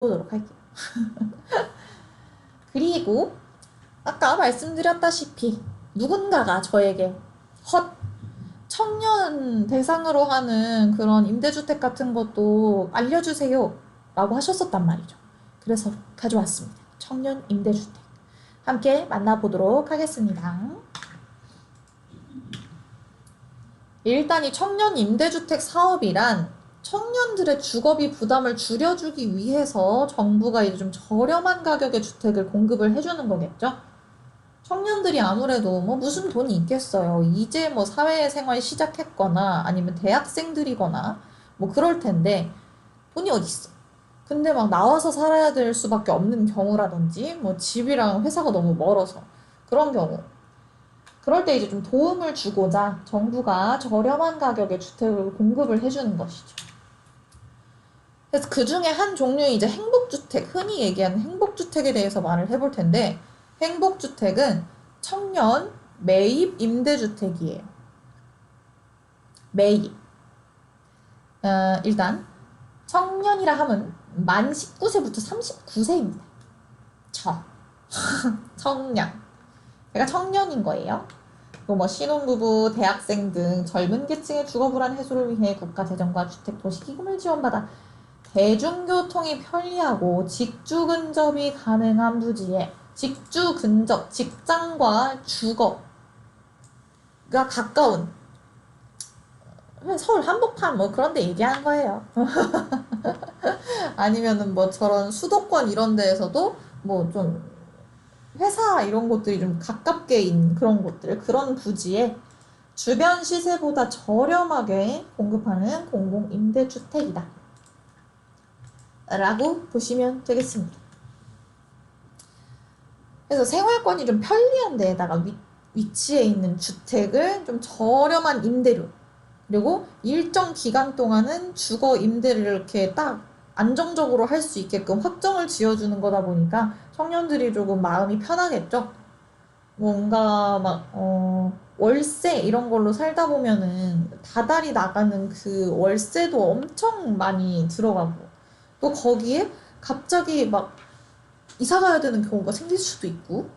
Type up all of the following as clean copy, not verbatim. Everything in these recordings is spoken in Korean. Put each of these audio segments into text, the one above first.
보도록 할게요. 그리고 아까 말씀드렸다시피 누군가가 저에게 헛 청년 대상으로 하는 그런 임대주택 같은 것도 알려주세요 라고 하셨었단 말이죠. 그래서 가져왔습니다. 청년 임대주택 함께 만나보도록 하겠습니다. 일단 이 청년 임대주택 사업이란 청년들의 주거비 부담을 줄여주기 위해서 정부가 이제 좀 저렴한 가격의 주택을 공급을 해주는 거겠죠. 청년들이 아무래도 뭐 무슨 돈이 있겠어요. 이제 뭐 사회생활 시작했거나 아니면 대학생들이거나 뭐 그럴 텐데 돈이 어디 있어. 근데 막 나와서 살아야 될 수밖에 없는 경우라든지 뭐 집이랑 회사가 너무 멀어서 그런 경우. 그럴 때 이제 좀 도움을 주고자 정부가 저렴한 가격의 주택을 공급을 해주는 것이죠. 그래서 그 중에 한 종류의 이제 행복주택, 흔히 얘기하는 행복주택에 대해서 말을 해볼 텐데, 행복주택은 청년 매입 임대주택이에요. 매입. 일단 청년이라 하면 만 19세부터 39세입니다. 청년. 제가 청년인 거예요. 또 뭐 신혼부부, 대학생 등 젊은 계층의 주거 불안 해소를 위해 국가 재정과 주택 도시 기금을 지원받아 대중교통이 편리하고 직주 근접이 가능한 부지에 직주 근접, 직장과 주거가 가까운 서울 한복판 뭐 그런 데 얘기하는 거예요. 아니면은 뭐 저런 수도권 이런 데에서도 뭐 좀 회사 이런 곳들이 좀 가깝게 있는 그런 곳들, 그런 부지에 주변 시세보다 저렴하게 공급하는 공공임대주택이다 라고 보시면 되겠습니다. 그래서 생활권이 좀 편리한 데에다가 위치해 있는 주택을 좀 저렴한 임대료, 그리고 일정 기간 동안은 주거 임대를 이렇게 딱 안정적으로 할 수 있게끔 확정을 지어주는 거다 보니까 청년들이 조금 마음이 편하겠죠. 뭔가 막 월세 이런 걸로 살다 보면은 다달이 나가는 그 월세도 엄청 많이 들어가고, 또 거기에 갑자기 막 이사 가야 되는 경우가 생길 수도 있고.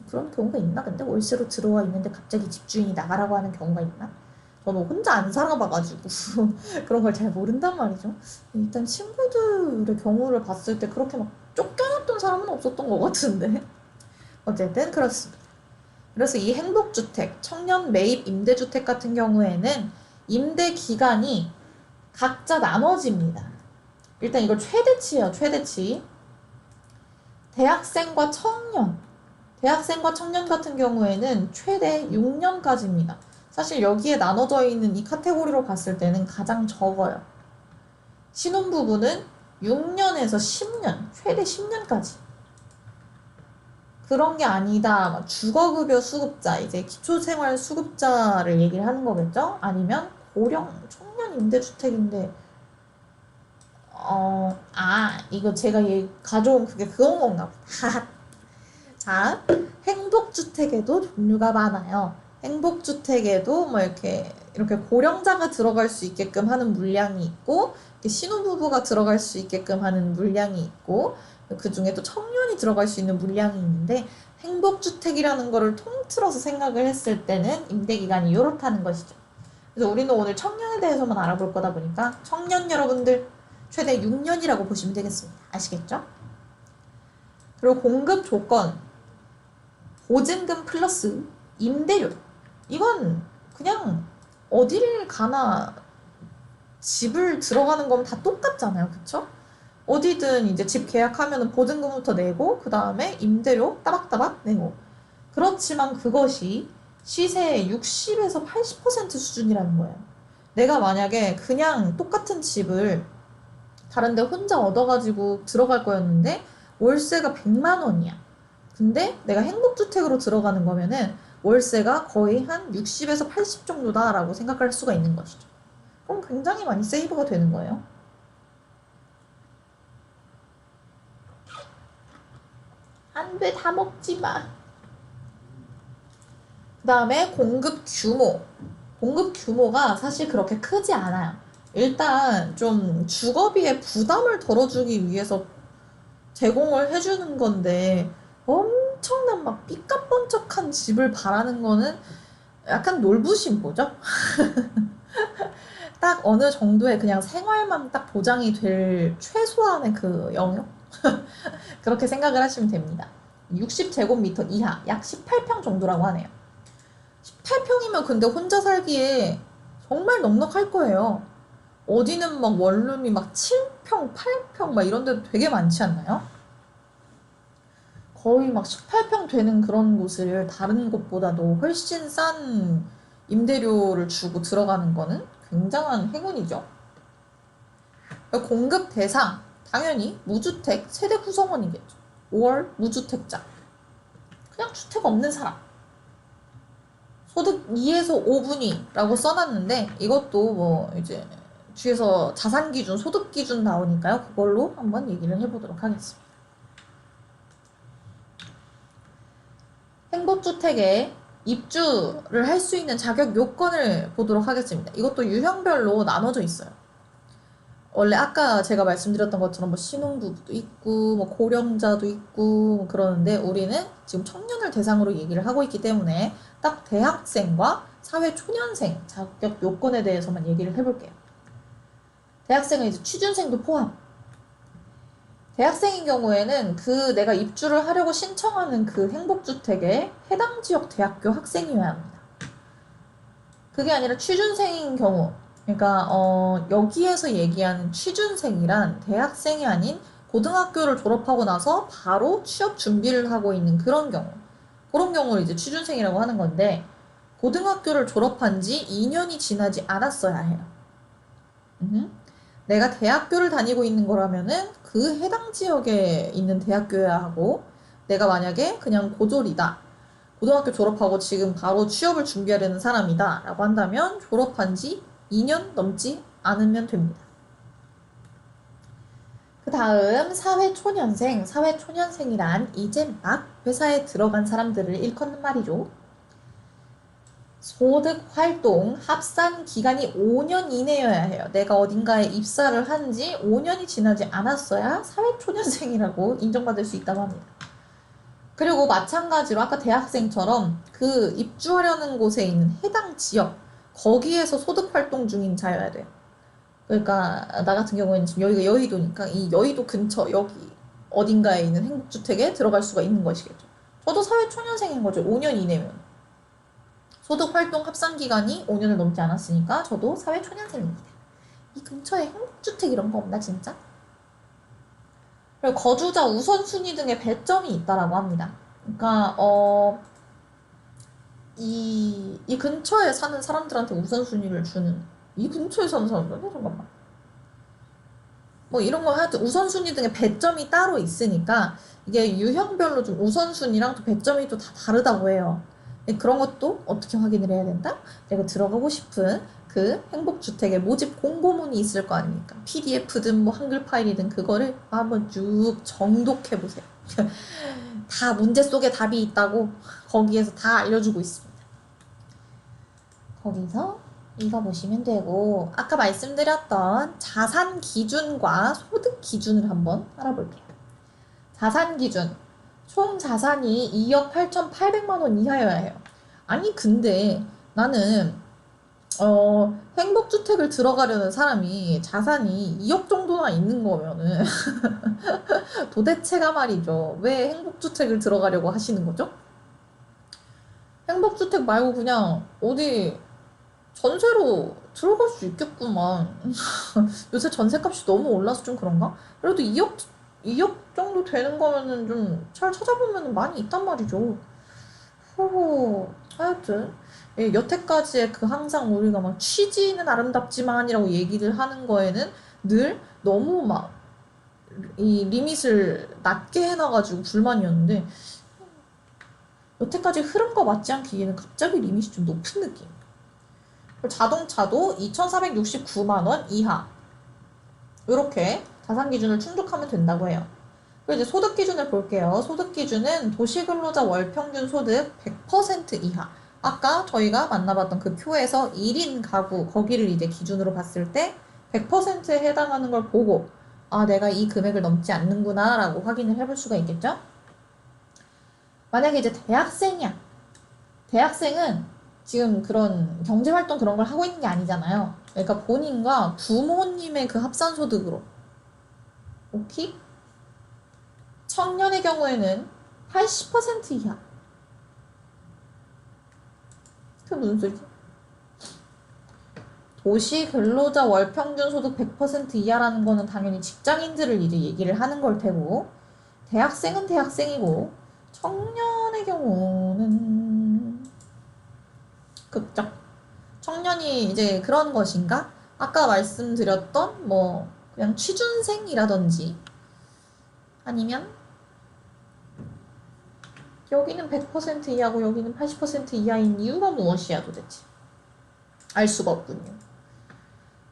그런 경우가 있나? 근데 월세로 들어와 있는데 갑자기 집주인이 나가라고 하는 경우가 있나? 저는 혼자 안 살아봐가지고 그런 걸 잘 모른단 말이죠. 일단 친구들의 경우를 봤을 때 그렇게 막 쫓겨났던 사람은 없었던 것 같은데 어쨌든 그렇습니다. 그래서 이 행복주택, 청년 매입 임대주택 같은 경우에는 임대 기간이 각자 나눠집니다. 일단 이걸 최대치예요. 최대치. 대학생과 청년 같은 경우에는 최대 6년까지입니다. 사실 여기에 나눠져 있는 이 카테고리로 봤을 때는 가장 적어요. 신혼부부는 6년에서 10년, 최대 10년까지. 그런 게 아니다. 주거급여 수급자, 이제 기초생활 수급자를 얘기를 하는 거겠죠? 아니면 고령 청년 임대주택인데, 이거 제가 가져온 그게 그건 건가 보다. 자, 행복주택에도 종류가 많아요. 행복주택에도 뭐 이렇게 고령자가 들어갈 수 있게끔 하는 물량이 있고, 신혼부부가 들어갈 수 있게끔 하는 물량이 있고, 그 중에 또 청년이 들어갈 수 있는 물량이 있는데, 행복주택이라는 거를 통틀어서 생각을 했을 때는 임대기간이 이렇다는 것이죠. 그래서 우리는 오늘 청년에 대해서만 알아볼 거다 보니까 청년 여러분들 최대 6년이라고 보시면 되겠습니다. 아시겠죠? 그리고 공급 조건, 보증금 플러스 임대료. 이건 그냥 어디를 가나 집을 들어가는 건 다 똑같잖아요. 그쵸? 어디든 이제 집 계약하면 보증금부터 내고 그 다음에 임대료 따박따박 내고. 그렇지만 그것이 시세의 60에서 80% 수준이라는 거예요. 내가 만약에 그냥 똑같은 집을 다른데 혼자 얻어가지고 들어갈 거였는데 월세가 100만 원이야. 근데 내가 행복주택으로 들어가는 거면은 월세가 거의 한 60에서 80 정도다라고 생각할 수가 있는 것이죠. 그럼 굉장히 많이 세이브가 되는 거예요. 안 돼, 다 먹지 마. 그 다음에 공급 규모. 공급 규모가 사실 그렇게 크지 않아요. 일단 좀 주거비의 부담을 덜어주기 위해서 제공을 해주는 건데 엄청난 막 삐까뻔쩍한 집을 바라는 거는 약간 놀부심보죠? 딱 어느 정도의 그냥 생활만 딱 보장이 될 최소한의 그 영역? 그렇게 생각을 하시면 됩니다. 60제곱미터 이하, 약 18평 정도라고 하네요. 18평이면 근데 혼자 살기에 정말 넉넉할 거예요. 어디는 막 원룸이 막 7평, 8평 막 이런 데도 되게 많지 않나요? 거의 막 18평 되는 그런 곳을 다른 곳보다도 훨씬 싼 임대료를 주고 들어가는 거는 굉장한 행운이죠. 공급 대상, 당연히 무주택, 세대 구성원이겠죠. 5월 무주택자. 그냥 주택 없는 사람. 소득 2에서 5분위라고 써놨는데 이것도 뭐 이제 뒤에서 자산 기준, 소득 기준 나오니까요. 그걸로 한번 얘기를 해보도록 하겠습니다. 행복주택에 입주를 할 수 있는 자격 요건을 보도록 하겠습니다. 이것도 유형별로 나눠져 있어요. 원래 아까 제가 말씀드렸던 것처럼 뭐 신혼부부도 있고 뭐 고령자도 있고 뭐 그러는데 우리는 지금 청년을 대상으로 얘기를 하고 있기 때문에 딱 대학생과 사회초년생 자격 요건에 대해서만 얘기를 해볼게요. 대학생은 이제 취준생도 포함. 대학생인 경우에는 그 내가 입주를 하려고 신청하는 그 행복주택에 해당 지역 대학교 학생이어야 합니다. 그게 아니라 취준생인 경우, 그러니까 여기에서 얘기하는 취준생이란 대학생이 아닌 고등학교를 졸업하고 나서 바로 취업 준비를 하고 있는 그런 경우, 그런 경우를 이제 취준생이라고 하는 건데 고등학교를 졸업한 지 2년이 지나지 않았어야 해요. 내가 대학교를 다니고 있는 거라면은 그 해당 지역에 있는 대학교여야 하고, 내가 만약에 그냥 고졸이다, 고등학교 졸업하고 지금 바로 취업을 준비하려는 사람이다 라고 한다면 졸업한 지 2년 넘지 않으면 됩니다. 그 다음 사회초년생. 사회초년생이란 이제 막 회사에 들어간 사람들을 일컫는 말이죠. 소득 활동 합산 기간이 5년 이내여야 해요. 내가 어딘가에 입사를 한 지 5년이 지나지 않았어야 사회초년생이라고 인정받을 수 있다고 합니다. 그리고 마찬가지로 아까 대학생처럼 그 입주하려는 곳에 있는 해당 지역, 거기에서 소득 활동 중인 자여야 돼요. 그러니까 나 같은 경우에는 지금 여기가 여의도니까 이 여의도 근처 여기 어딘가에 있는 행복주택에 들어갈 수가 있는 것이겠죠. 저도 사회초년생인 거죠. 5년 이내면. 소득 활동 합산 기간이 5년을 넘지 않았으니까 저도 사회초년생입니다. 이 근처에 행복주택 이런 거 없나 진짜? 그리고 거주자 우선순위 등의 배점이 있다라고 합니다. 그러니까 이 근처에 사는 사람들한테 우선순위를 주는, 이 근처에 사는 사람들한테? 잠깐만. 뭐 이런 거 하여튼 우선순위 등의 배점이 따로 있으니까 이게 유형별로 좀 우선순위랑 또 배점이 또 다 다르다고 해요. 그런 것도 어떻게 확인을 해야 된다? 내가 들어가고 싶은 그 행복주택의 모집 공고문이 있을 거 아닙니까? PDF든 뭐 한글 파일이든 그거를 한번 쭉 정독해 보세요. 다 문제 속에 답이 있다고 거기에서 다 알려주고 있습니다. 거기서 읽어보시면 되고, 아까 말씀드렸던 자산 기준과 소득 기준을 한번 알아볼게요. 자산 기준. 총 자산이 2억 8,800만 원 이하여야 해요. 아니 근데 나는 행복주택을 들어가려는 사람이 자산이 2억 정도나 있는 거면은 도대체가 말이죠. 왜 행복주택을 들어가려고 하시는 거죠? 행복주택 말고 그냥 어디 전세로 들어갈 수 있겠구만. 요새 전세값이 너무 올라서 좀 그런가? 그래도 2억 정도 되는 거면은 좀 잘 찾아보면 많이 있단 말이죠. 호호, 하여튼 여태까지의 그 항상 우리가 막 취지는 아름답지만이라고 얘기를 하는 거에는 늘 너무 막 이 리밋을 낮게 해놔가지고 불만이었는데, 여태까지 흐름과 맞지 않게 얘는 갑자기 리밋이 좀 높은 느낌. 자동차도 2,469만 원 이하, 이렇게 자산 기준을 충족하면 된다고 해요. 그리고 이제 소득 기준을 볼게요. 소득 기준은 도시근로자 월평균 소득 100% 이하. 아까 저희가 만나봤던 그 표에서 1인 가구, 거기를 이제 기준으로 봤을 때 100%에 해당하는 걸 보고 아, 내가 이 금액을 넘지 않는구나 라고 확인을 해볼 수가 있겠죠? 만약에 이제 대학생이야. 대학생은 지금 그런 경제활동 그런 걸 하고 있는 게 아니잖아요. 그러니까 본인과 부모님의 그 합산소득으로. 오케이? 청년의 경우에는 80% 이하. 그게 무슨 소리지? 도시 근로자 월 평균 소득 100% 이하라는 거는 당연히 직장인들을 이제 얘기를 하는 걸 테고, 대학생은 대학생이고, 청년의 경우는 극적. 청년이 이제 그런 것인가? 아까 말씀드렸던 뭐 그냥 취준생이라든지 아니면 여기는 100% 이하고 여기는 80% 이하인 이유가 무엇이야 도대체? 알 수가 없군요.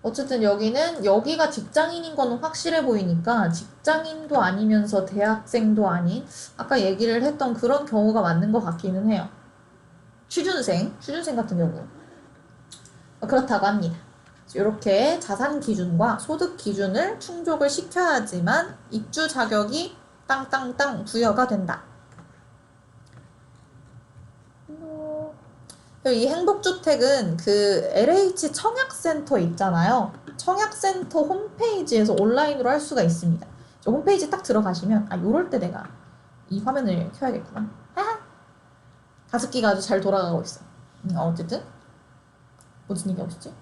어쨌든 여기가 직장인인 거는 확실해 보이니까 직장인도 아니면서 대학생도 아닌 아까 얘기를 했던 그런 경우가 맞는 것 같기는 해요. 취준생 같은 경우 그렇다고 합니다. 이렇게 자산 기준과 소득 기준을 충족을 시켜야지만 입주 자격이 땅땅땅 부여가 된다. 이 행복주택은 그 LH 청약센터 있잖아요. 청약센터 홈페이지에서 온라인으로 할 수가 있습니다. 홈페이지 딱 들어가시면 요럴 때 내가 이 화면을 켜야겠구나. 가습기가 아주 잘 돌아가고 있어. 어쨌든 무슨 얘기하고 있지?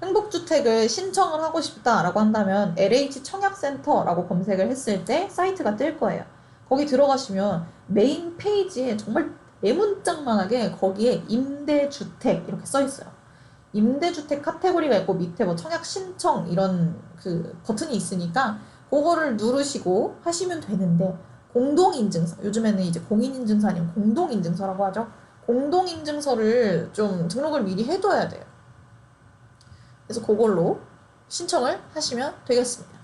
행복주택을 신청을 하고 싶다라고 한다면 LH 청약센터라고 검색을 했을 때 사이트가 뜰 거예요. 거기 들어가시면 메인 페이지에 정말 대문짝만하게 거기에 임대주택 이렇게 써 있어요. 임대주택 카테고리가 있고 밑에 뭐 청약 신청 이런 그 버튼이 있으니까 그거를 누르시고 하시면 되는데 공동인증서, 요즘에는 이제 공인인증서 아니면 공동인증서라고 하죠. 공동인증서를 좀 등록을 미리 해둬야 돼요. 그래서 그걸로 신청을 하시면 되겠습니다.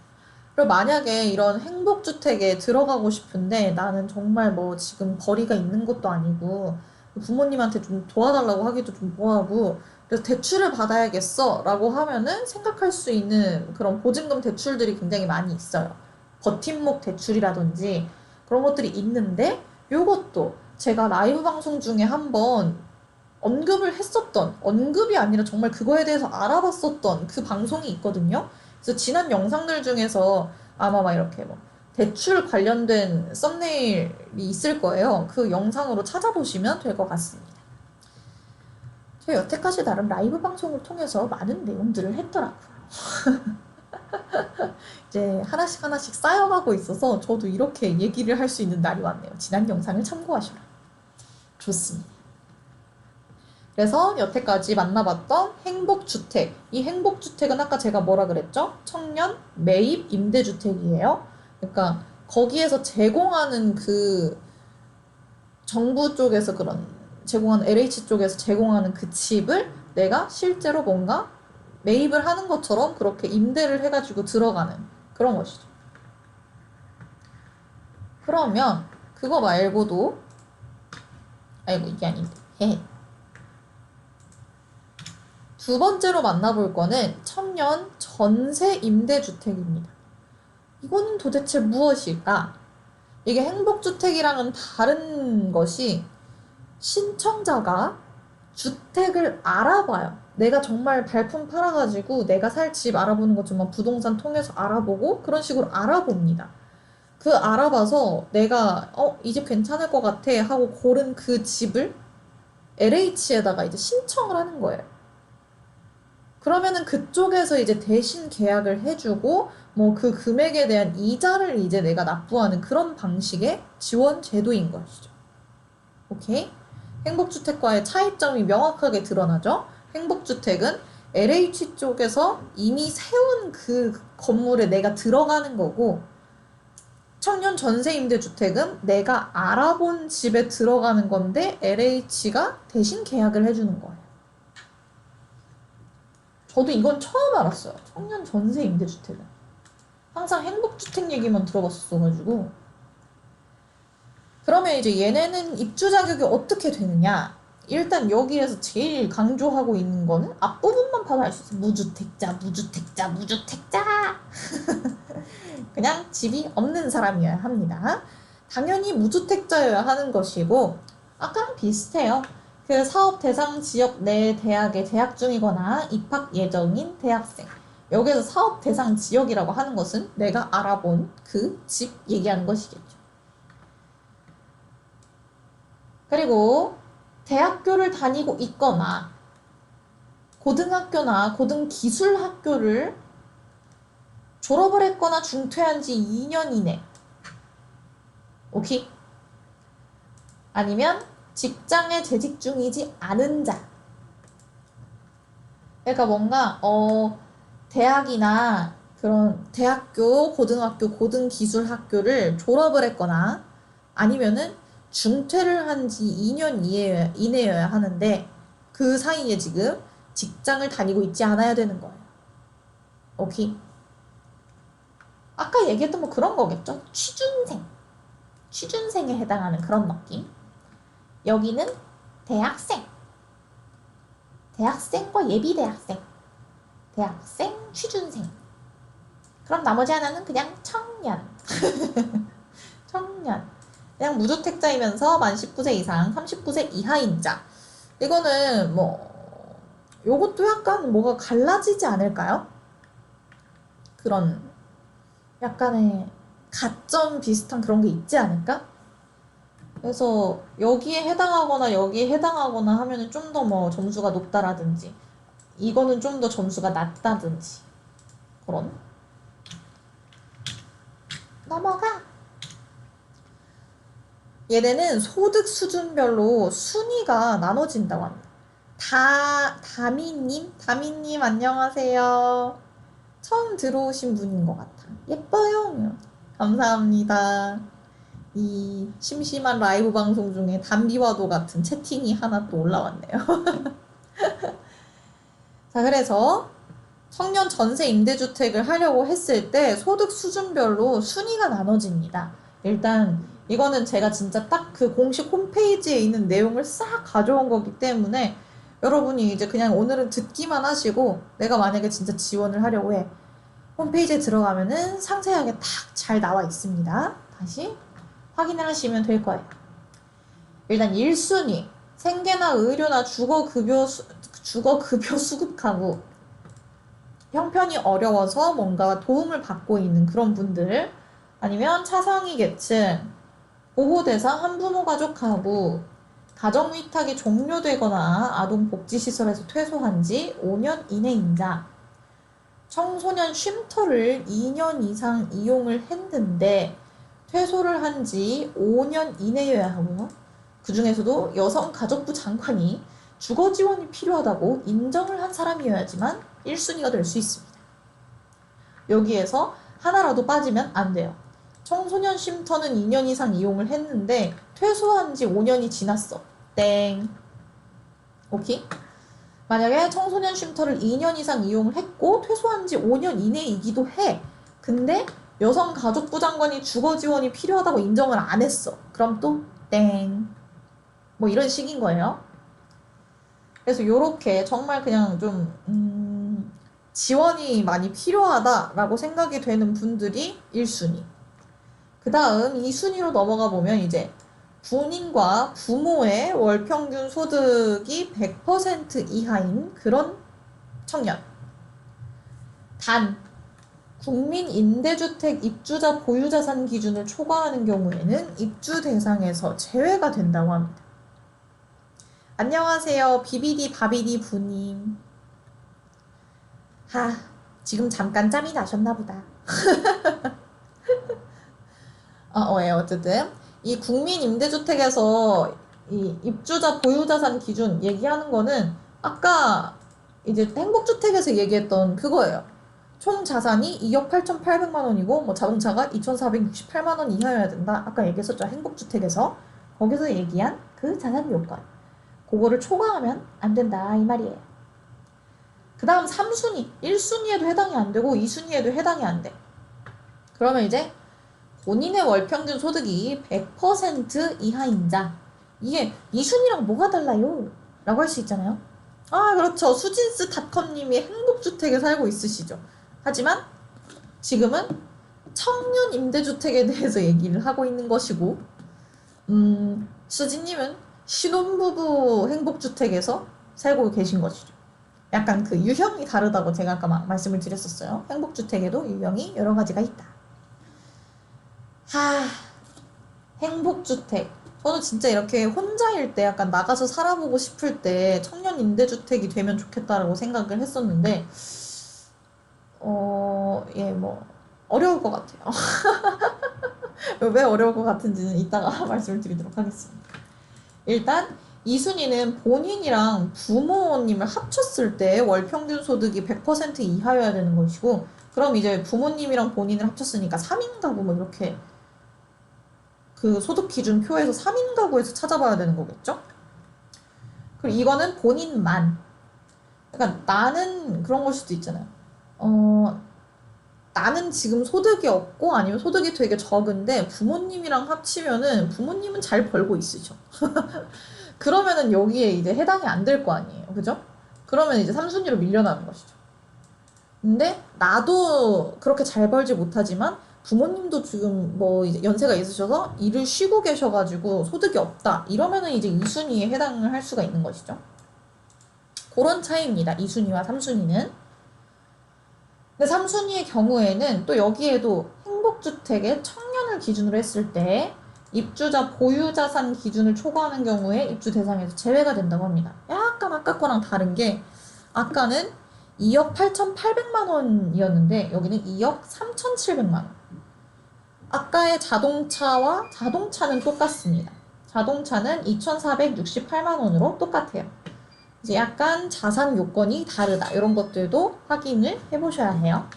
그리고 만약에 이런 행복주택에 들어가고 싶은데 나는 정말 뭐 지금 벌이가 있는 것도 아니고 부모님한테 좀 도와달라고 하기도 좀 뭐하고 그래서 대출을 받아야겠어 라고 하면은 생각할 수 있는 그런 보증금 대출들이 굉장히 많이 있어요. 버팀목 대출이라든지 그런 것들이 있는데 요것도 제가 라이브 방송 중에 한번 언급이 아니라 정말 그거에 대해서 알아봤었던 그 방송이 있거든요. 그래서 지난 영상들 중에서 아마 막 이렇게 뭐 대출 관련된 썸네일이 있을 거예요. 그 영상으로 찾아보시면 될 것 같습니다. 제가 여태까지 나름 라이브 방송을 통해서 많은 내용들을 했더라고요. 이제 하나씩 쌓여가고 있어서 저도 이렇게 얘기를 할 수 있는 날이 왔네요. 지난 영상을 참고하시라. 좋습니다. 그래서 여태까지 만나봤던 행복주택. 이 행복주택은 아까 제가 뭐라 그랬죠? 청년 매입 임대주택이에요. 그러니까 거기에서 제공하는 그 정부 쪽에서 제공하는 LH 쪽에서 제공하는 그 집을 내가 실제로 뭔가 매입을 하는 것처럼 그렇게 임대를 해가지고 들어가는 그런 것이죠. 그러면 그거 말고도 이게 아닌데 두 번째로 만나볼 거는 청년 전세 임대주택입니다. 이거는 도대체 무엇일까? 이게 행복주택이랑은 다른 것이 신청자가 주택을 알아봐요. 내가 정말 발품 팔아가지고 내가 살 집 알아보는 것처럼 부동산 통해서 알아보고 그런 식으로 알아봅니다. 그 알아봐서 내가 이 집 괜찮을 것 같아 하고 고른 그 집을 LH에다가 이제 신청을 하는 거예요. 그러면은 그쪽에서 이제 대신 계약을 해주고 뭐 그 금액에 대한 이자를 이제 내가 납부하는 그런 방식의 지원 제도인 것이죠. 오케이? 행복주택과의 차이점이 명확하게 드러나죠. 행복주택은 LH 쪽에서 이미 세운 그 건물에 내가 들어가는 거고 청년 전세임대주택은 내가 알아본 집에 들어가는 건데 LH가 대신 계약을 해주는 거예요. 저도 이건 처음 알았어요. 청년 전세임대주택은. 항상 행복주택 얘기만 들어봤었어가지고. 그러면 이제 얘네는 입주 자격이 어떻게 되느냐? 일단 여기에서 제일 강조하고 있는 거는 앞부분만 봐도 알 수 있어. 무주택자, 무주택자, 무주택자. 그냥 집이 없는 사람이어야 합니다. 당연히 무주택자여야 하는 것이고, 아까랑 비슷해요. 그 사업 대상 지역 내 대학에 재학 중이거나 입학 예정인 대학생. 여기에서 사업 대상 지역이라고 하는 것은 내가 알아본 그 집 얘기하는 것이겠죠. 그리고 대학교를 다니고 있거나 고등학교나 고등기술학교를 졸업을 했거나 중퇴한 지 2년 이내. 오케이? 아니면 직장에 재직 중이지 않은 자. 그러니까 뭔가 대학이나 그런 대학교, 고등학교, 고등기술학교를 졸업을 했거나 아니면은 중퇴를 한 지 2년 이내여야 하는데 그 사이에 지금 직장을 다니고 있지 않아야 되는 거예요. 오케이? 아까 얘기했던 뭐 그런 거겠죠? 취준생에 해당하는 그런 느낌. 여기는 대학생과 예비대학생, 대학생, 취준생. 그럼 나머지 하나는 그냥 청년. 청년. 그냥 무주택자이면서 만 19세 이상, 39세 이하인 자. 이거는 뭐 요것도 약간 뭐가 갈라지지 않을까요? 그런 약간의 가점 비슷한 그런 게 있지 않을까? 그래서 여기에 해당하거나 여기에 해당하거나 하면은 좀 더 뭐 점수가 높다라든지 이거는 좀 더 점수가 낮다든지 그런. 넘어가. 얘네는 소득 수준별로 순위가 나눠진다고 합니다. 다미님 안녕하세요. 처음 들어오신 분인 것 같아. 예뻐요. 감사합니다. 이 심심한 라이브 방송 중에 담비와도 같은 채팅이 하나 또 올라왔네요. 자, 그래서 청년 전세 임대주택을 하려고 했을 때 소득 수준별로 순위가 나눠집니다. 일단 이거는 제가 진짜 딱 그 공식 홈페이지에 있는 내용을 싹 가져온 거기 때문에 여러분이 이제 그냥 오늘은 듣기만 하시고 내가 만약에 진짜 지원을 하려고 해. 홈페이지에 들어가면은 상세하게 딱 잘 나와 있습니다. 다시 확인을 하시면 될 거예요. 일단 1순위 생계나 의료나 주거급여 수급하고 형편이 어려워서 뭔가 도움을 받고 있는 그런 분들 아니면 차상위 계층 보호대상 한부모 가족하고 가정위탁이 종료되거나 아동복지시설에서 퇴소한 지 5년 이내인 자 청소년 쉼터를 2년 이상 이용을 했는데 퇴소를 한 지 5년 이내여야 하고요. 그 중에서도 여성가족부 장관이 주거 지원이 필요하다고 인정을 한 사람이어야지만 1순위가 될 수 있습니다. 여기에서 하나라도 빠지면 안 돼요. 청소년 쉼터는 2년 이상 이용을 했는데 퇴소한 지 5년이 지났어. 땡. 오케이? 만약에 청소년 쉼터를 2년 이상 이용을 했고 퇴소한 지 5년 이내이기도 해. 근데 여성가족부 장관이 주거 지원이 필요하다고 인정을 안 했어. 그럼 또 땡. 뭐 이런 식인 거예요. 그래서 요렇게 정말 그냥 좀 지원이 많이 필요하다라고 생각이 되는 분들이 1순위. 그 다음 2순위로 넘어가 보면 이제 군인과 부모의 월평균 소득이 100% 이하인 그런 청년. 단 국민 임대주택 입주자 보유자산 기준을 초과하는 경우에는 입주 대상에서 제외가 된다고 합니다. 안녕하세요. 비비디 바비디 부님. 지금 잠깐 짬이 나셨나 보다. 어쨌든 이 국민 임대주택에서 이 입주자 보유자산 기준 얘기하는 거는 아까 이제 행복주택에서 얘기했던 그거예요. 총 자산이 2억 8,800만 원이고 뭐 자동차가 2,468만 원 이하여야 된다. 아까 얘기했었죠. 행복주택에서. 거기서 얘기한 그 자산 요건. 그거를 초과하면 안 된다 이 말이에요. 그 다음 3순위. 1순위에도 해당이 안 되고 2순위에도 해당이 안 돼. 그러면 이제 본인의 월평균 소득이 100% 이하인 자. 이게 이순이랑 뭐가 달라요? 라고 할 수 있잖아요. 아, 그렇죠. 수진스닷컴님이 행복주택에 살고 있으시죠. 하지만 지금은 청년 임대주택에 대해서 얘기를 하고 있는 것이고, 수진님은 신혼부부 행복주택에서 살고 계신 것이죠. 약간 그 유형이 다르다고 제가 아까 말씀을 드렸었어요. 행복주택에도 유형이 여러 가지가 있다. 행복주택. 저는 진짜 이렇게 혼자일 때 약간 나가서 살아보고 싶을 때 청년 임대주택이 되면 좋겠다라고 생각을 했었는데, 뭐, 어려울 것 같아요. 왜 어려울 것 같은지는 이따가 말씀을 드리도록 하겠습니다. 일단, 이순위는 본인이랑 부모님을 합쳤을 때 월 평균 소득이 100% 이하여야 되는 것이고, 그럼 이제 부모님이랑 본인을 합쳤으니까 3인 가구 뭐 이렇게 그 소득 기준 표에서 3인 가구에서 찾아봐야 되는 거겠죠? 그리고 이거는 본인만. 그러니까 나는 그런 걸 수도 있잖아요. 나는 지금 소득이 없고 아니면 소득이 되게 적은데 부모님이랑 합치면은 부모님은 잘 벌고 있으셔. 그러면은 여기에 이제 해당이 안 될 거 아니에요. 그죠? 그러면 이제 3순위로 밀려나는 것이죠. 근데 나도 그렇게 잘 벌지 못하지만 부모님도 지금 뭐 이제 연세가 있으셔서 일을 쉬고 계셔가지고 소득이 없다. 이러면은 이제 2순위에 해당을 할 수가 있는 것이죠. 그런 차이입니다. 2순위와 3순위는. 근데 3순위의 경우에는 또 여기에도 행복주택에 청년을 기준으로 했을 때 입주자 보유자산 기준을 초과하는 경우에 입주 대상에서 제외가 된다고 합니다. 약간 아까 거랑 다른 게 아까는 2억 8,800만 원이었는데 여기는 2억 3,700만 원. 아까의 자동차는 똑같습니다. 자동차는 2,468만 원으로 똑같아요. 이제 약간 자산 요건이 다르다. 이런 것들도 확인을 해보셔야 해요.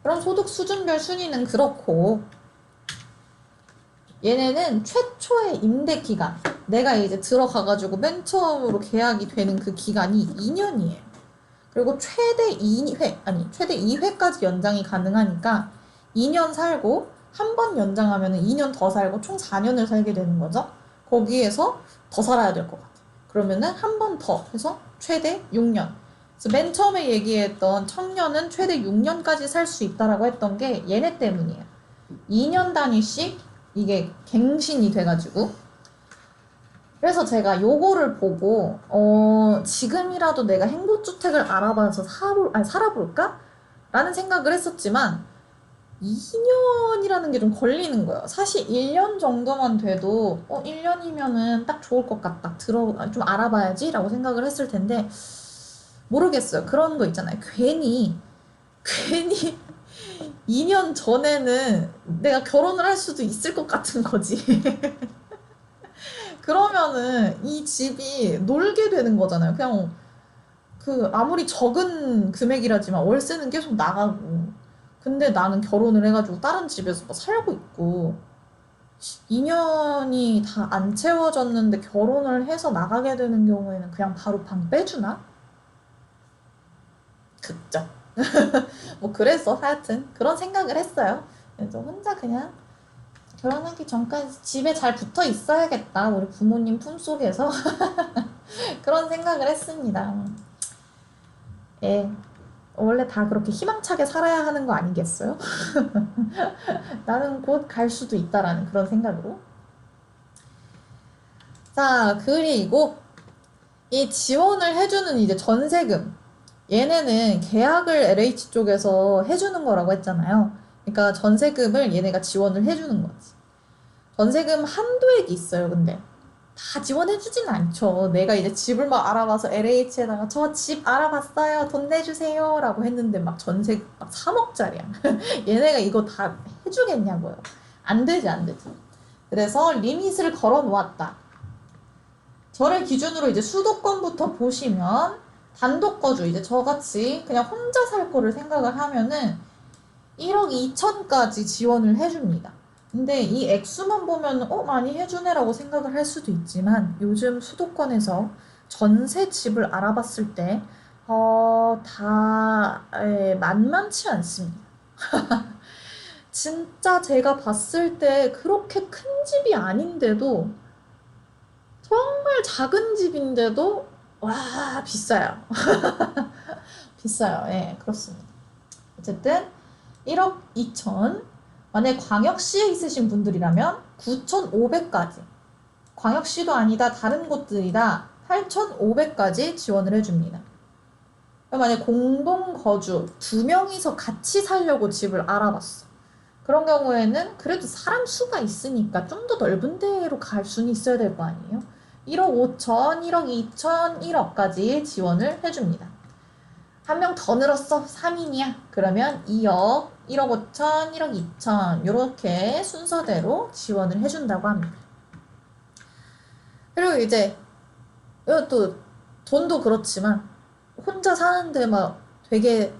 그럼 소득 수준별 순위는 그렇고 얘네는 최초의 임대 기간 내가 이제 들어가가지고 맨 처음으로 계약이 되는 그 기간이 2년이에요. 그리고 최대 2회까지 연장이 가능하니까 2년 살고 한 번 연장하면 2년 더 살고 총 4년을 살게 되는 거죠. 거기에서 더 살아야 될 것 같아요. 그러면은 한 번 더 해서 최대 6년. 그래서 맨 처음에 얘기했던 청년은 최대 6년까지 살 수 있다라고 했던 게 얘네 때문이에요. 2년 단위씩 이게 갱신이 돼가지고. 그래서 제가 요거를 보고 지금이라도 내가 행복주택을 알아봐서 살아볼까? 라는 생각을 했었지만 2년이라는 게 좀 걸리는 거예요. 사실 1년 정도만 돼도 1년이면은 딱 좋을 것 같다. 좀 알아봐야지 라고 생각을 했을 텐데 모르겠어요. 그런 거 있잖아요. 괜히 2년 전에는 내가 결혼을 할 수도 있을 것 같은 거지. 그러면은 이 집이 놀게 되는 거잖아요. 그냥 아무리 적은 금액이라지만 월세는 계속 나가고. 근데 나는 결혼을 해가지고 다른 집에서 막 살고 있고 2년이 다 안 채워졌는데 결혼을 해서 나가게 되는 경우에는 그냥 바로 방 빼주나? 그죠. 뭐 그래서 하여튼 그런 생각을 했어요. 그래서 혼자 그냥 결혼하기 전까지 집에 잘 붙어 있어야겠다. 우리 부모님 품속에서 그런 생각을 했습니다. 예. 원래 다 그렇게 희망차게 살아야 하는 거 아니겠어요? 나는 곧 갈 수도 있다라는 그런 생각으로. 자, 그리고 이 지원을 해주는 이제 전세금. 얘네는 계약을 LH 쪽에서 해주는 거라고 했잖아요. 그러니까 전세금을 얘네가 지원을 해주는 거지. 전세금 한도액이 있어요, 근데. 다 지원해주진 않죠. 내가 이제 집을 막 알아봐서 LH에다가 저 집 알아봤어요. 돈 내주세요. 라고 했는데 막 전세 막 3억짜리야. 얘네가 이거 다 해주겠냐고요. 안 되지, 안 되지. 그래서 리밋을 걸어 놓았다. 저를 기준으로 이제 수도권부터 보시면 단독거주, 이제 저같이 그냥 혼자 살 거를 생각을 하면은 1억 2천까지 지원을 해줍니다. 근데 이 액수만 보면 많이 해주네라고 생각을 할 수도 있지만 요즘 수도권에서 전세 집을 알아봤을 때 다 만만치 않습니다. 진짜 제가 봤을 때 그렇게 큰 집이 아닌데도 정말 작은 집인데도 와 비싸요. 비싸요. 예, 그렇습니다. 어쨌든 1억 2천. 만약 광역시에 있으신 분들이라면 9,500까지. 광역시도 아니다 다른 곳들이다 8,500까지 지원을 해줍니다. 만약 공동 거주 2명이서 같이 살려고 집을 알아봤어. 그런 경우에는 그래도 사람 수가 있으니까 좀 더 넓은 데로 갈 수는 있어야 될 거 아니에요. 1억 5천, 1억 2천, 1억까지 지원을 해줍니다. 한 명 더 늘었어. 3인이야. 그러면 2억, 1억 5천, 1억 2천 이렇게 순서대로 지원을 해준다고 합니다. 그리고 이제 이것도 돈도 그렇지만 혼자 사는데 막 되게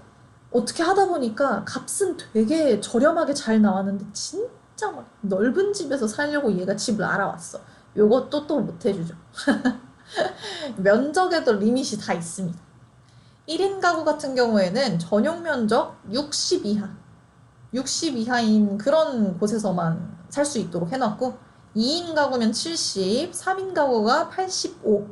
어떻게 하다 보니까 값은 되게 저렴하게 잘 나왔는데 진짜 막 넓은 집에서 살려고 얘가 집을 알아왔어. 요것도 또 못 해주죠. 면적에도 리밋이 다 있습니다. 1인 가구 같은 경우에는 전용 면적 60 이하, 60 이하인 그런 곳에서만 살 수 있도록 해놨고 2인 가구면 70, 3인 가구가 85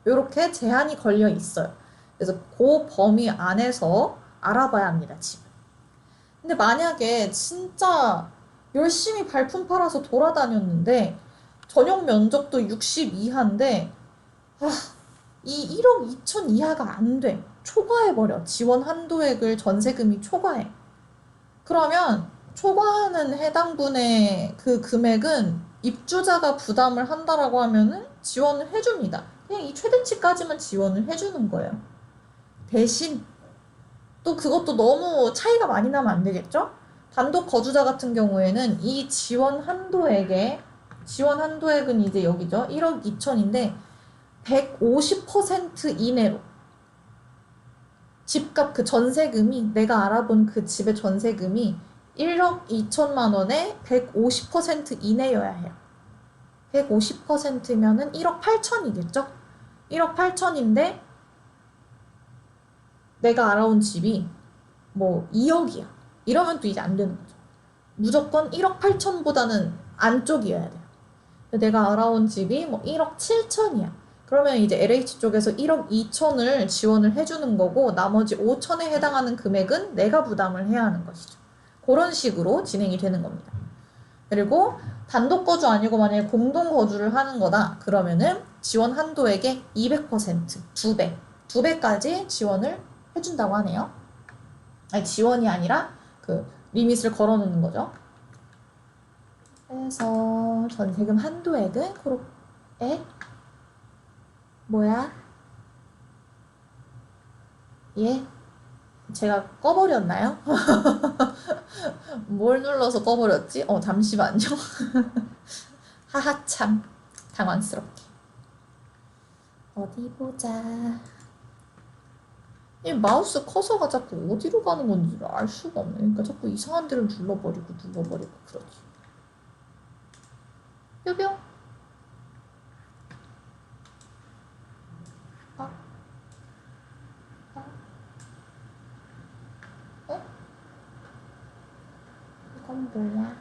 이렇게 제한이 걸려 있어요. 그래서 그 범위 안에서 알아봐야 합니다, 집을. 근데 만약에 진짜 열심히 발품 팔아서 돌아다녔는데 전용 면적도 60 이하인데 이 1억 2천 이하가 안 돼. 초과해버려. 지원 한도액을 전세금이 초과해. 그러면 초과하는 해당 분의 그 금액은 입주자가 부담을 한다라고 하면은 지원을 해줍니다. 그냥 이 최대치까지만 지원을 해주는 거예요. 대신 또 그것도 너무 차이가 많이 나면 안 되겠죠? 단독 거주자 같은 경우에는 이 지원 한도액은 이제 여기죠. 1억 2천인데 150% 이내로 집값 그 전세금이 내가 알아본 그 집의 전세금이 1억 2천만 원에 150% 이내여야 해요. 150%면은 1억 8천이겠죠? 1억 8천인데 내가 알아온 집이 뭐 2억이야. 이러면 또 이제 안 되는 거죠. 무조건 1억 8천보다는 안쪽이어야 돼요. 내가 알아온 집이 뭐 1억 7천이야. 그러면 이제 LH 쪽에서 1억 2천을 지원을 해주는 거고 나머지 5천에 해당하는 금액은 내가 부담을 해야 하는 것이죠. 그런 식으로 진행이 되는 겁니다. 그리고 단독 거주 아니고 만약에 공동 거주를 하는 거다 그러면은 지원 한도액의 200% 2배 2배까지 지원을 해준다고 하네요. 아니 지원이 아니라 그 리밋을 걸어놓는 거죠. 그래서 전세금 한도액은 그렇게 뭐야? 예? 제가 꺼버렸나요? 뭘 눌러서 꺼버렸지? 잠시만요. 하하 참 당황스럽게. 어디 보자. 이 마우스 커서가 자꾸 어디로 가는 건지 알 수가 없네. 그러니까 자꾸 이상한 데를 눌러버리고 그러지. 뾰뿅. 이건 뭐야?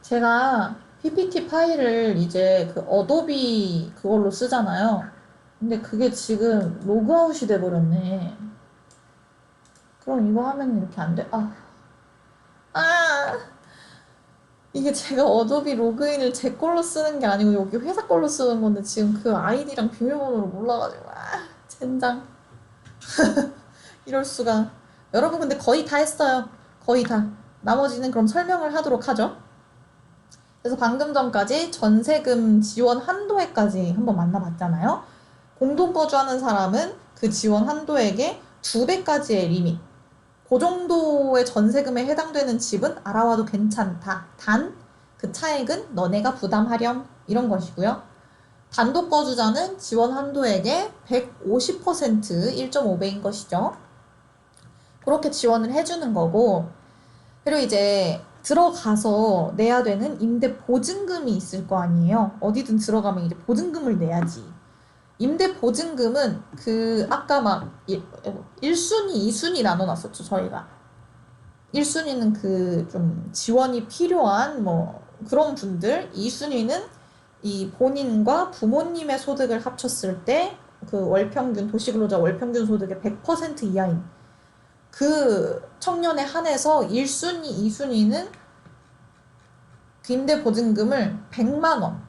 제가 PPT 파일을 이제 그 어도비 그걸로 쓰잖아요. 근데 그게 지금 로그아웃이 돼버렸네. 그럼 이거 하면 이렇게 안 돼? 이게 제가 어도비 로그인을 제 걸로 쓰는 게 아니고 여기 회사 걸로 쓰는 건데 지금 그 아이디랑 비밀번호를 몰라가지고 젠장. 이럴 수가. 여러분 근데 거의 다 했어요. 거의 다. 나머지는 그럼 설명을 하도록 하죠. 그래서 방금 전까지 전세금 지원 한도액까지 한번 만나봤잖아요. 공동 거주하는 사람은 그 지원 한도액의 2배까지의 리밋. 그 정도의 전세금에 해당되는 집은 알아와도 괜찮다. 단 그 차액은 너네가 부담하렴. 이런 것이고요. 단독 거주자는 지원 한도액의 150% 1.5배인 것이죠. 그렇게 지원을 해주는 거고, 그리고 이제 들어가서 내야 되는 임대 보증금이 있을 거 아니에요. 어디든 들어가면 이제 보증금을 내야지. 임대 보증금은 그 아까 막 1순위, 2순위 나눠놨었죠, 저희가. 1순위는 그 좀 지원이 필요한 뭐 그런 분들, 2순위는 이 본인과 부모님의 소득을 합쳤을 때 그 월평균, 도시근로자 월평균 소득의 100% 이하인 그 청년에 한해서 1순위, 2순위는 그 임대보증금을 100만 원,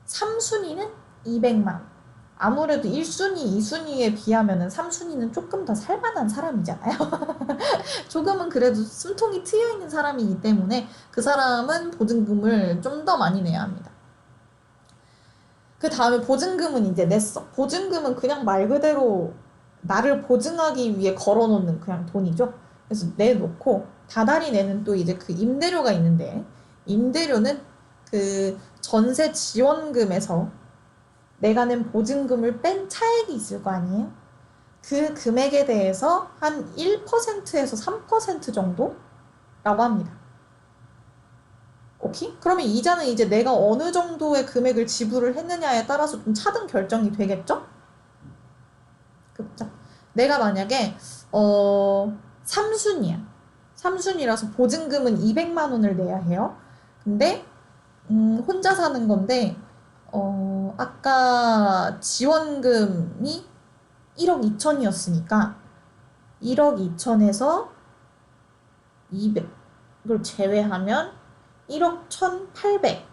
3순위는 200만 원. 아무래도 1순위, 2순위에 비하면은 3순위는 조금 더 살만한 사람이잖아요. 조금은 그래도 숨통이 트여 있는 사람이기 때문에 그 사람은 보증금을 좀 더 많이 내야 합니다. 그 다음에 보증금은 이제 냈어. 보증금은 그냥 말 그대로 나를 보증하기 위해 걸어놓는 그냥 돈이죠. 그래서 내놓고 다달이 내는 또 이제 그 임대료가 있는데, 임대료는 그 전세 지원금에서 내가 낸 보증금을 뺀 차액이 있을 거 아니에요? 그 금액에 대해서 한 1%에서 3% 정도라고 합니다. 오케이? 그러면 이자는 이제 내가 어느 정도의 금액을 지불을 했느냐에 따라서 좀 차등 결정이 되겠죠? 그죠? 내가 만약에 3순위야. 3순위라서 보증금은 200만 원을 내야 해요. 근데 혼자 사는 건데 아까 지원금이 1억 2천이었으니까 1억 2천에서 200을 제외하면 1억 1,800.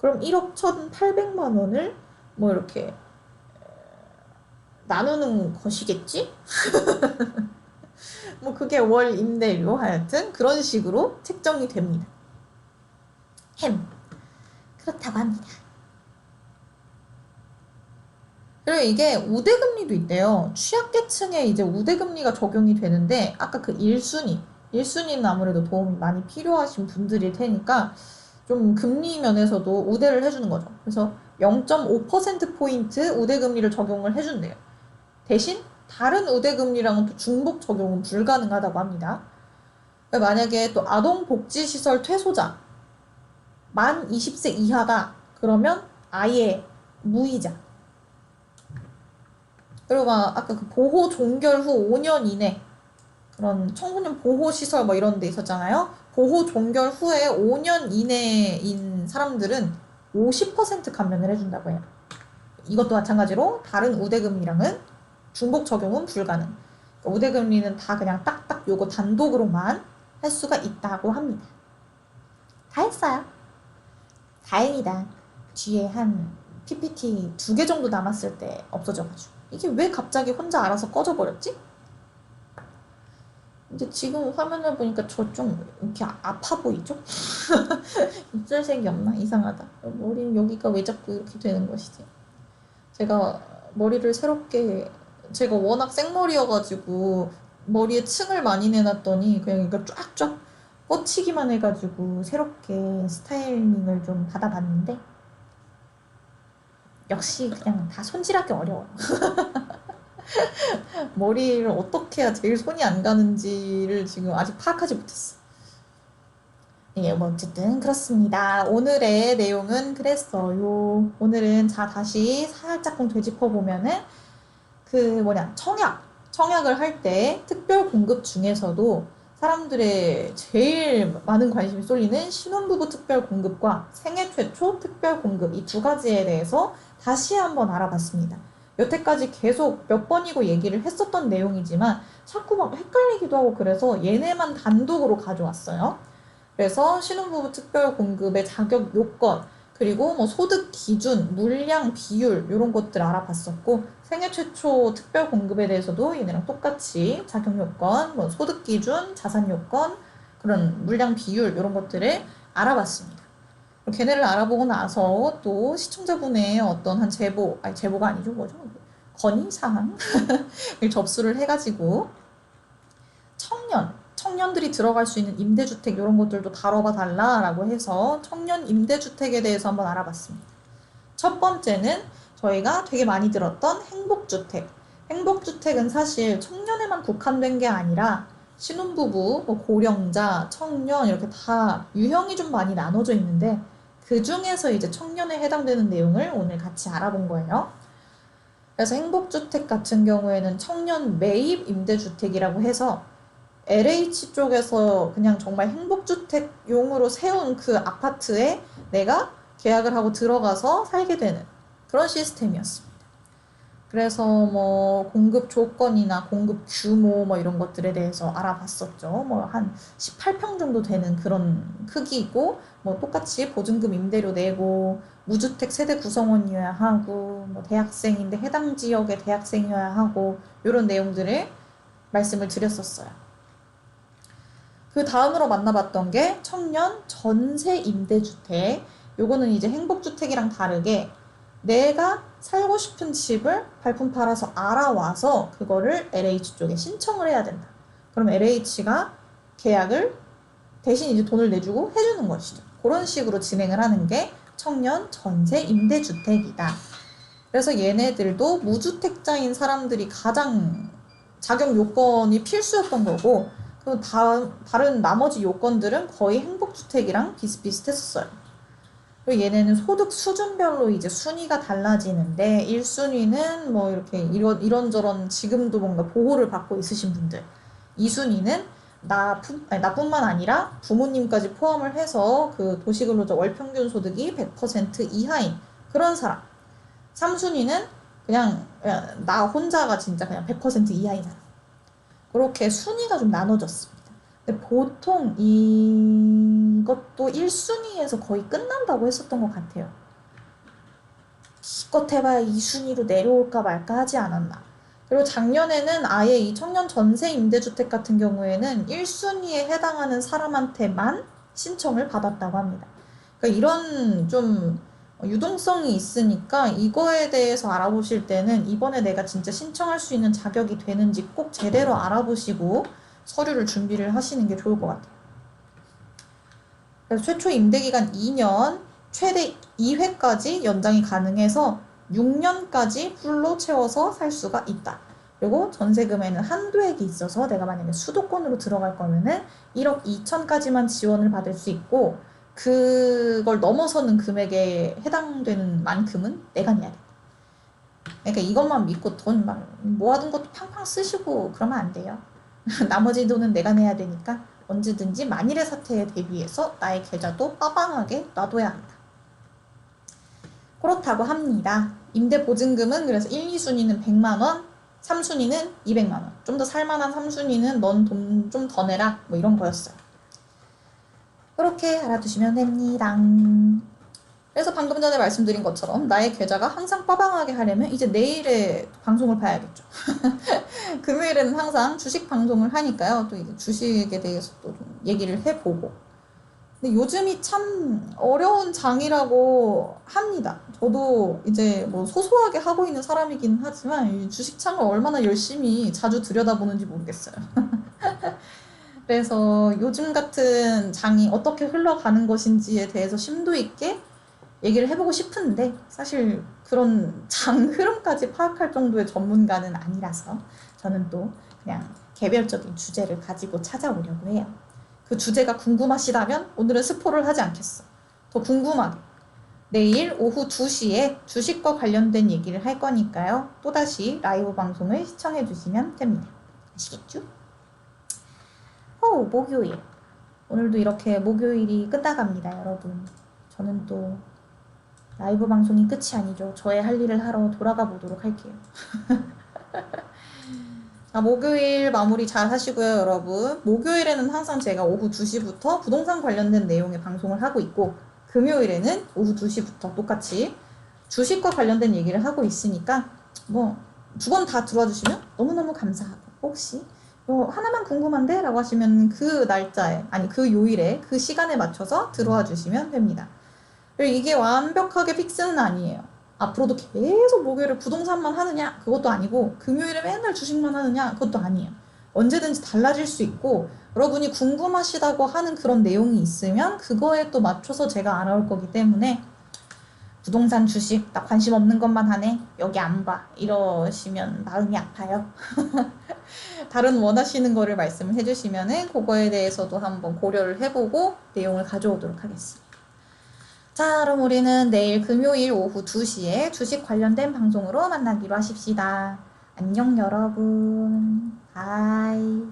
그럼 1억 1,800만 원을 뭐 이렇게 나누는 것이겠지? 뭐 그게 월 임대료 하여튼 그런 식으로 책정이 됩니다. 그렇다고 합니다. 그리고 이게 우대금리도 있대요. 취약계층에 이제 우대금리가 적용이 되는데 아까 그 1순위는 아무래도 도움이 많이 필요하신 분들일 테니까 좀 금리 면에서도 우대를 해주는 거죠. 그래서 0.5%포인트 우대금리를 적용을 해준대요. 대신 다른 우대금리랑은 또 중복 적용은 불가능하다고 합니다. 만약에 또 아동복지시설 퇴소자 만 20세 이하다 그러면 아예 무이자. 그리고 막 아까 그 보호 종결 후 5년 이내 그런 청소년 보호시설 뭐 이런 데 있었잖아요. 보호 종결 후에 5년 이내인 사람들은 50% 감면을 해준다고 해요. 이것도 마찬가지로 다른 우대금리랑은 중복 적용은 불가능. 그러니까 우대금리는 다 그냥 딱딱 요거 단독으로만 할 수가 있다고 합니다. 다 했어요. 다행이다. 뒤에 한 PPT 2개 정도 남았을 때 없어져가지고. 이게 왜 갑자기 혼자 알아서 꺼져버렸지? 근데 지금 화면을 보니까 저 좀 이렇게 아파 보이죠? 입술색이 없나? 이상하다. 머리는 여기가 왜 자꾸 이렇게 되는 것이지? 제가 머리를 새롭게 제가 워낙 생머리여가지고 머리에 층을 많이 내놨더니 그냥 이거 쫙쫙 뻗치기만 해가지고 새롭게 스타일링을 좀 받아봤는데 역시 그냥 다 손질하기 어려워요. 머리를 어떻게 해야 제일 손이 안 가는지를 지금 아직 파악하지 못했어. 예, 뭐 어쨌든 그렇습니다. 오늘의 내용은 그랬어요. 오늘은 자 다시 살짝좀 되짚어 보면은 그 청약을 할 때 특별 공급 중에서도 사람들의 제일 많은 관심이 쏠리는 신혼부부 특별 공급과 생애 최초 특별 공급 이 두 가지에 대해서 다시 한번 알아봤습니다. 여태까지 계속 몇 번이고 얘기를 했었던 내용이지만 자꾸 막 헷갈리기도 하고 그래서 얘네만 단독으로 가져왔어요. 그래서 신혼부부 특별 공급의 자격 요건 그리고 뭐 소득 기준, 물량 비율 이런 것들 알아봤었고 생애 최초 특별 공급에 대해서도 얘네랑 똑같이 자격 요건, 뭐 소득 기준, 자산 요건, 그런 물량 비율 이런 것들을 알아봤습니다. 걔네를 알아보고 나서 또 시청자분의 어떤 한 제보가 아니죠, 뭐죠? 건의사항을 접수를 해가지고 청년들이 들어갈 수 있는 임대주택 이런 것들도 다뤄봐 달라라고 해서 청년 임대주택에 대해서 한번 알아봤습니다. 첫 번째는 저희가 되게 많이 들었던 행복주택. 행복주택은 사실 청년에만 국한된 게 아니라 신혼부부, 뭐 고령자, 청년 이렇게 다 유형이 좀 많이 나눠져 있는데 그 중에서 이제 청년에 해당되는 내용을 오늘 같이 알아본 거예요. 그래서 행복주택 같은 경우에는 청년 매입 임대주택이라고 해서 LH 쪽에서 그냥 정말 행복주택용으로 세운 그 아파트에 내가 계약을 하고 들어가서 살게 되는 그런 시스템이었습니다. 그래서 뭐 공급 조건이나 공급 규모 뭐 이런 것들에 대해서 알아봤었죠. 뭐 한 18평 정도 되는 그런 크기이고 뭐 똑같이 보증금 임대료 내고 무주택 세대 구성원이어야 하고 뭐 대학생인데 해당 지역의 대학생이어야 하고 이런 내용들을 말씀을 드렸었어요. 그 다음으로 만나봤던 게 청년 전세 임대주택. 요거는 이제 행복주택이랑 다르게 내가 살고 싶은 집을 발품 팔아서 알아와서 그거를 LH 쪽에 신청을 해야 된다. 그럼 LH가 계약을 대신 이제 돈을 내주고 해주는 것이죠. 그런 식으로 진행을 하는 게 청년 전세 임대주택이다. 그래서 얘네들도 무주택자인 사람들이 가장 자격 요건이 필수였던 거고, 그리고 다른 나머지 요건들은 거의 행복주택이랑 비슷비슷했었어요. 그리고 얘네는 소득 수준별로 이제 순위가 달라지는데 1순위는 뭐 이렇게 이런저런 지금도 뭔가 보호를 받고 있으신 분들, 2순위는 나뿐만 아니라 부모님까지 포함을 해서 그 도시근로자 월평균 소득이 100% 이하인 그런 사람, 3순위는 그냥 나 혼자가 진짜 그냥 100% 이하인 사람. 그렇게 순위가 좀 나눠졌습니다. 근데 보통 이것도 1순위에서 거의 끝난다고 했었던 것 같아요. 기껏 해봐야 2순위로 내려올까 말까 하지 않았나. 그리고 작년에는 아예 이 청년 전세 임대주택 같은 경우에는 1순위에 해당하는 사람한테만 신청을 받았다고 합니다. 그러니까 이런 좀 유동성이 있으니까 이거에 대해서 알아보실 때는 이번에 내가 진짜 신청할 수 있는 자격이 되는지 꼭 제대로 알아보시고 서류를 준비를 하시는 게 좋을 것 같아요. 그래서 최초 임대기간 2년, 최대 2회까지 연장이 가능해서 6년까지 풀로 채워서 살 수가 있다. 그리고 전세금에는 한도액이 있어서 내가 만약에 수도권으로 들어갈 거면은 1억 2천까지만 지원을 받을 수 있고 그걸 넘어서는 금액에 해당되는 만큼은 내가 내야 돼. 그러니까 이것만 믿고 돈 막 모아둔 것도 팡팡 쓰시고 그러면 안 돼요. 나머지 돈은 내가 내야 되니까 언제든지 만일의 사태에 대비해서 나의 계좌도 빠방하게 놔둬야 한다. 그렇다고 합니다. 임대보증금은 그래서 1, 2순위는 100만원, 3순위는 200만원. 좀 더 살만한 3순위는 넌 돈 좀 더 내라. 뭐 이런 거였어요. 그렇게 알아두시면 됩니다. 그래서 방금 전에 말씀드린 것처럼 나의 계좌가 항상 빠방하게 하려면 이제 내일의 방송을 봐야겠죠. 금요일에는 항상 주식 방송을 하니까요. 또 이제 주식에 대해서 또 좀 얘기를 해보고. 근데 요즘이 참 어려운 장이라고 합니다. 저도 이제 뭐 소소하게 하고 있는 사람이긴 하지만 이 주식창을 얼마나 열심히 자주 들여다보는지 모르겠어요. 그래서 요즘 같은 장이 어떻게 흘러가는 것인지에 대해서 심도 있게 얘기를 해보고 싶은데 사실 그런 장 흐름까지 파악할 정도의 전문가는 아니라서 저는 또 그냥 개별적인 주제를 가지고 찾아오려고 해요. 그 주제가 궁금하시다면 오늘은 스포를 하지 않겠어. 더 궁금하게 내일 오후 2시에 주식과 관련된 얘기를 할 거니까요. 또다시 라이브 방송을 시청해 주시면 됩니다. 아시겠죠? 목요일. 오늘도 이렇게 목요일이 끝나갑니다, 여러분. 저는 또 라이브 방송이 끝이 아니죠. 저의 할 일을 하러 돌아가 보도록 할게요. 자, 목요일 마무리 잘 하시고요, 여러분. 목요일에는 항상 제가 오후 2시부터 부동산 관련된 내용의 방송을 하고 있고 금요일에는 오후 2시부터 똑같이 주식과 관련된 얘기를 하고 있으니까 뭐 두 번 다 들어와 주시면 너무너무 감사하고 혹시 하나만 궁금한데? 라고 하시면 그 날짜에 아니 그 요일에 그 시간에 맞춰서 들어와 주시면 됩니다. 그리고 이게 완벽하게 픽스는 아니에요. 앞으로도 계속 목요일에 부동산만 하느냐? 그것도 아니고 금요일에 맨날 주식만 하느냐? 그것도 아니에요. 언제든지 달라질 수 있고 여러분이 궁금하시다고 하는 그런 내용이 있으면 그거에 또 맞춰서 제가 알아올 거기 때문에 부동산 주식 나 관심 없는 것만 하네 여기 안 봐 이러시면 마음이 아파요. 다른 원하시는 거를 말씀을 해주시면은 그거에 대해서도 한번 고려를 해보고 내용을 가져오도록 하겠습니다. 자, 그럼 우리는 내일 금요일 오후 2시에 주식 관련된 방송으로 만나기로 하십시다. 안녕 여러분. 바이.